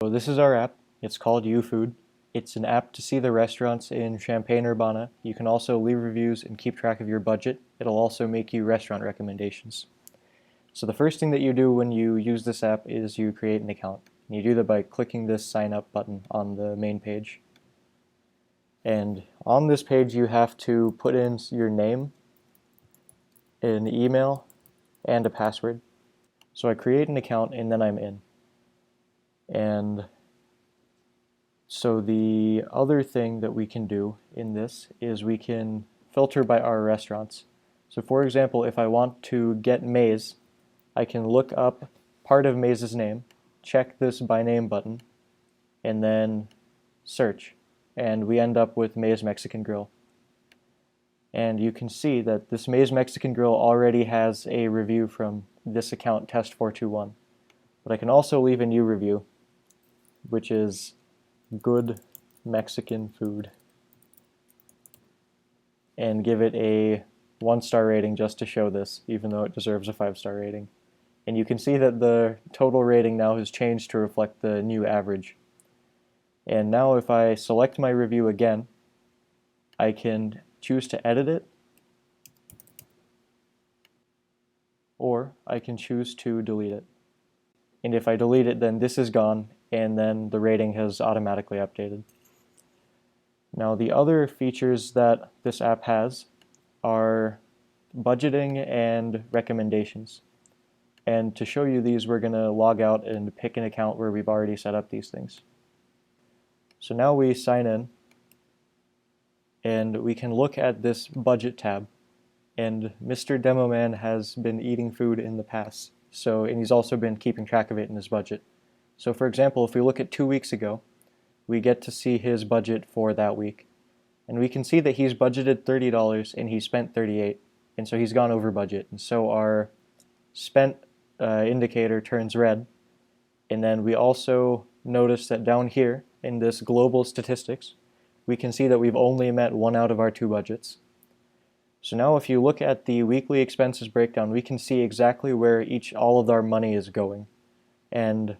So this is our app. It's called YouFood. It's an app to see the restaurants in Champaign, Urbana. You can also leave reviews and keep track of your budget. It'll also make you restaurant recommendations. So the first thing that you do when you use this app is you create an account. And you do that by clicking this sign up button on the main page. And on this page you have to put in your name, an email, and a password. So I create an account and then I'm in. And so the other thing that we can do in this is we can filter by our restaurants. So for example, if I want to get Maze, I can look up part of Maze's name, check this by name button, and then search. And we end up with Maze Mexican Grill. And you can see that this Maze Mexican Grill already has a review from this account, Test421. But I can also leave a new review, which is good Mexican food, and give it a 1-star rating just to show this, even though it deserves a 5-star rating. And you can see that the total rating now has changed to reflect the new average. And now if I select my review again, I can choose to edit it, or I can choose to delete it. And if I delete it, then this is gone, and then the rating has automatically updated. Now the other features that this app has are budgeting and recommendations. And to show you these, we're going to log out and pick an account where we've already set up these things. So now we sign in, and we can look at this budget tab. And Mr. Demo Man has been eating food in the past, and he's also been keeping track of it in his budget. So for example, if we look at 2 weeks ago, we get to see his budget for that week. And we can see that he's budgeted $30 and he spent $38. And so he's gone over budget. And so our spent indicator turns red. And then we also notice that down here in this global statistics, we can see that we've only met 1 out of our 2 budgets. So now if you look at the weekly expenses breakdown, we can see exactly where all of our money is going. And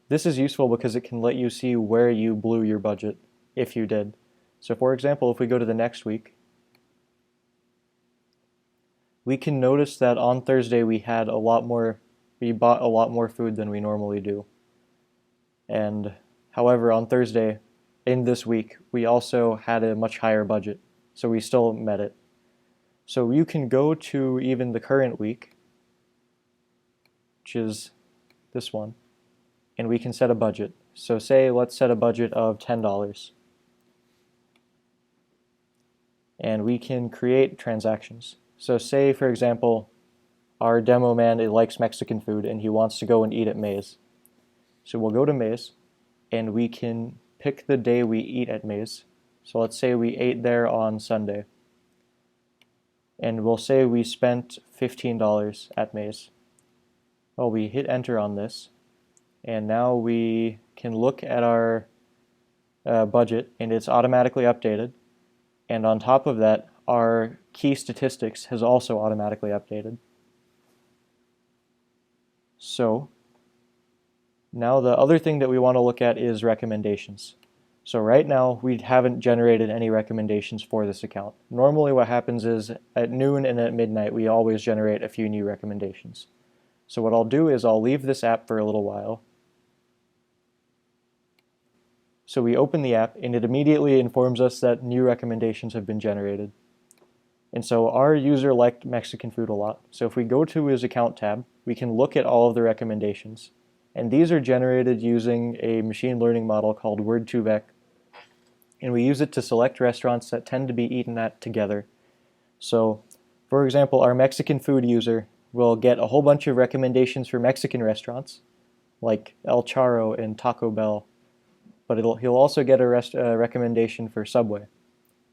this is useful because it can let you see where you blew your budget, if you did. So for example, if we go to the next week, we can notice that on Thursday we bought a lot more food than we normally do. And however, on Thursday, in this week, we also had a much higher budget, so we still met it. So you can go to even the current week, which is this one, and we can set a budget. So say, let's set a budget of $10. And we can create transactions. So say, for example, our demo man likes Mexican food and he wants to go and eat at Maze. So we'll go to Maze and we can pick the day we eat at Maze. So let's say we ate there on Sunday. And we'll say we spent $15 at Maze. Well, we hit enter on this. And now we can look at our budget, and it's automatically updated. And on top of that, our key statistics has also automatically updated. So now the other thing that we want to look at is recommendations. So right now, we haven't generated any recommendations for this account. Normally what happens is at noon and at midnight, we always generate a few new recommendations. So what I'll do is I'll leave this app for a little while. So we open the app and it immediately informs us that new recommendations have been generated. And so our user liked Mexican food a lot. So if we go to his account tab, we can look at all of the recommendations. And these are generated using a machine learning model called Word2Vec. And we use it to select restaurants that tend to be eaten at together. So for example, our Mexican food user will get a whole bunch of recommendations for Mexican restaurants, like El Charro and Taco Bell. But he'll also get a recommendation for Subway.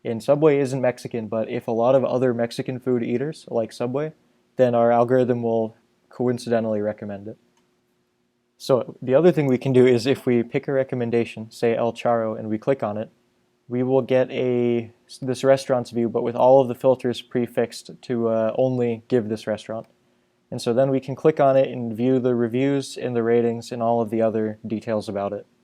And Subway isn't Mexican, but if a lot of other Mexican food eaters like Subway, then our algorithm will coincidentally recommend it. So the other thing we can do is if we pick a recommendation, say El Charro, and we click on it, we will get this restaurant's view, but with all of the filters prefixed to only give this restaurant. And so then we can click on it and view the reviews and the ratings and all of the other details about it.